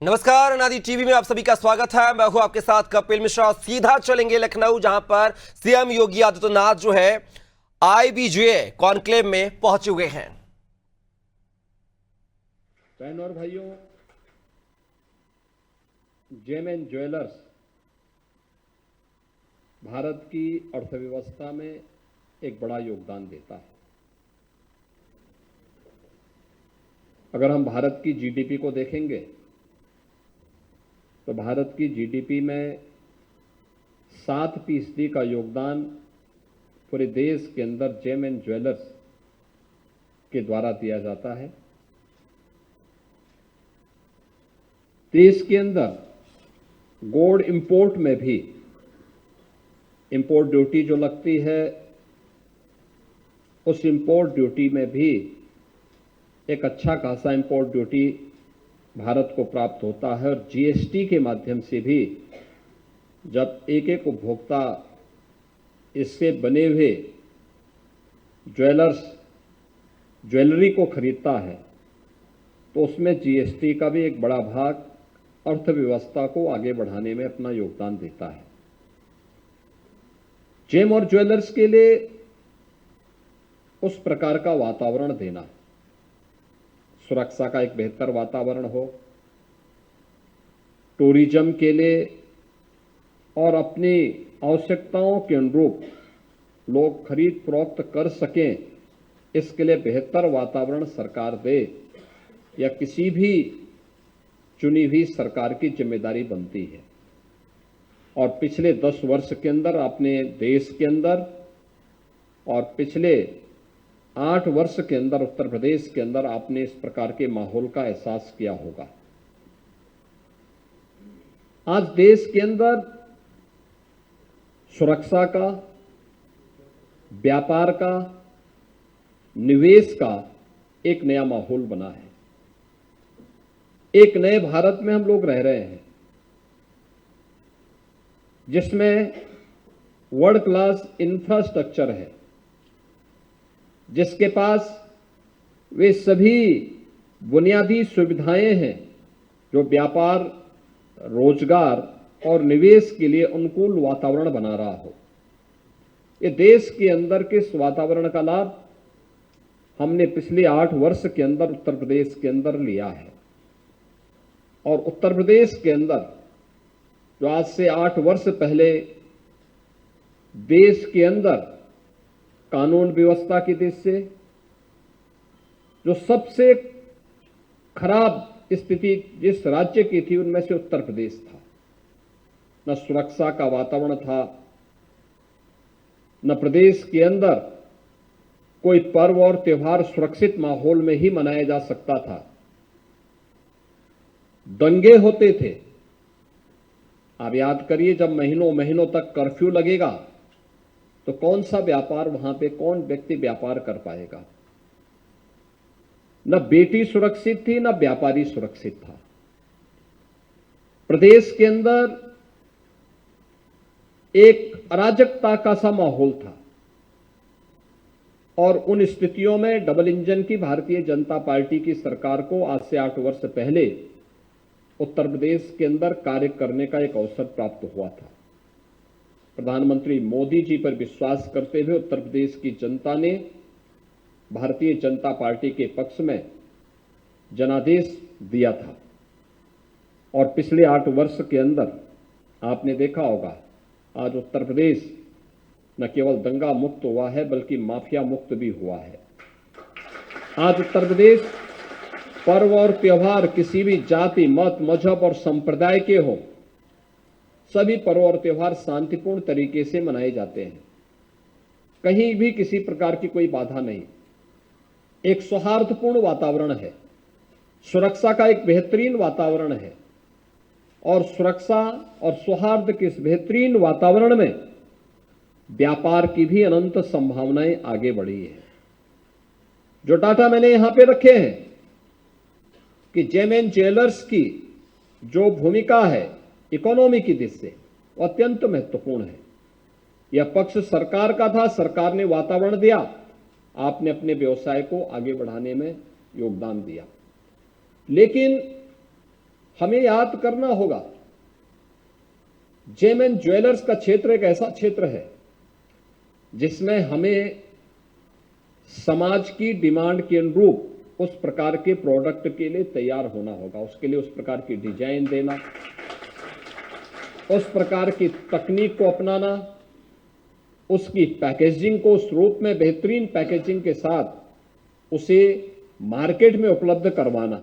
नमस्कार, अनादि टीवी में आप सभी का स्वागत है। मैं हूं आपके साथ कपिल मिश्रा। सीधा चलेंगे लखनऊ, जहां पर सीएम योगी आदित्यनाथ जो है आईबीजे कॉन्क्लेव में पहुंचे हुए हैं। बहनों और भाइयों, जेम एंड ज्वेलर्स भारत की अर्थव्यवस्था में एक बड़ा योगदान देता है। अगर हम भारत की जीडीपी को देखेंगे तो भारत की जीडीपी में 7% का योगदान पूरे देश के अंदर जेम एंड ज्वेलर्स के द्वारा दिया जाता है। देश के अंदर गोल्ड इंपोर्ट में भी इंपोर्ट ड्यूटी जो लगती है, उस इंपोर्ट ड्यूटी में भी एक अच्छा खासा इंपोर्ट ड्यूटी भारत को प्राप्त होता है। और जीएसटी के माध्यम से भी जब एक एक उपभोक्ता इससे बने हुए ज्वेलरी को खरीदता है तो उसमें जीएसटी का भी एक बड़ा भाग अर्थव्यवस्था को आगे बढ़ाने में अपना योगदान देता है। जेम और ज्वेलर्स के लिए उस प्रकार का वातावरण देना, सुरक्षा का एक बेहतर वातावरण हो, टूरिज्म के लिए और अपनी आवश्यकताओं के अनुरूप लोग खरीद फरोख्त कर सकें, इसके लिए बेहतर वातावरण सरकार दे, या किसी भी चुनी हुई सरकार की जिम्मेदारी बनती है। और पिछले 10 वर्ष के अंदर आपने देश के अंदर और पिछले 8 वर्ष के अंदर उत्तर प्रदेश के अंदर आपने इस प्रकार के माहौल का एहसास किया होगा। आज देश के अंदर सुरक्षा का, व्यापार का, निवेश का एक नया माहौल बना है। एक नए भारत में हम लोग रह रहे हैं जिसमें वर्ल्ड क्लास इंफ्रास्ट्रक्चर है, जिसके पास वे सभी बुनियादी सुविधाएं हैं जो व्यापार, रोजगार और निवेश के लिए अनुकूल वातावरण बना रहा हो। ये देश के अंदर के इस वातावरण का लाभ हमने पिछले 8 वर्ष के अंदर उत्तर प्रदेश के अंदर लिया है। और उत्तर प्रदेश के अंदर जो आज से 8 वर्ष पहले देश के अंदर कानून व्यवस्था की दृष्टि से जो सबसे खराब स्थिति जिस राज्य की थी, उनमें से उत्तर प्रदेश था। न सुरक्षा का वातावरण था, न प्रदेश के अंदर कोई पर्व और त्योहार सुरक्षित माहौल में ही मनाया जा सकता था। दंगे होते थे। आप याद करिए, जब महीनों महीनों तक कर्फ्यू लगेगा तो कौन सा व्यापार, वहां पे कौन व्यक्ति व्यापार कर पाएगा। न बेटी सुरक्षित थी, न व्यापारी सुरक्षित था। प्रदेश के अंदर एक अराजकता का सा माहौल था। और उन स्थितियों में डबल इंजन की भारतीय जनता पार्टी की सरकार को आज से 8 वर्ष पहले उत्तर प्रदेश के अंदर कार्य करने का एक अवसर प्राप्त हुआ था। प्रधानमंत्री मोदी जी पर विश्वास करते हुए उत्तर प्रदेश की जनता ने भारतीय जनता पार्टी के पक्ष में जनादेश दिया था। और पिछले 8 वर्ष के अंदर आपने देखा होगा, आज उत्तर प्रदेश न केवल दंगा मुक्त हुआ है बल्कि माफिया मुक्त भी हुआ है। आज उत्तर प्रदेश पर्व और त्योहार किसी भी जाति, मत, मजहब और संप्रदाय के हो, सभी पर्व और त्योहार शांतिपूर्ण तरीके से मनाए जाते हैं। कहीं भी किसी प्रकार की कोई बाधा नहीं। एक सौहार्दपूर्ण वातावरण है, सुरक्षा का एक बेहतरीन वातावरण है। और सुरक्षा और सौहार्द के इस बेहतरीन वातावरण में व्यापार की भी अनंत संभावनाएं आगे बढ़ी है। जो डाटा मैंने यहां पे रखे हैं कि जेम एंड ज्वेलर्स की जो भूमिका है इकोनॉमी की दृष्टि से, वो अत्यंत महत्वपूर्ण है। यह पक्ष सरकार का था, सरकार ने वातावरण दिया, आपने अपने व्यवसाय को आगे बढ़ाने में योगदान दिया। लेकिन हमें याद करना होगा, जेम एंड ज्वेलर्स का क्षेत्र एक ऐसा क्षेत्र है जिसमें हमें समाज की डिमांड के अनुरूप उस प्रकार के प्रोडक्ट के लिए तैयार होना होगा। उसके लिए उस प्रकार की डिजाइन देना, उस प्रकार की तकनीक को अपनाना, उसकी पैकेजिंग को उस रूप में बेहतरीन पैकेजिंग के साथ उसे मार्केट में उपलब्ध करवाना।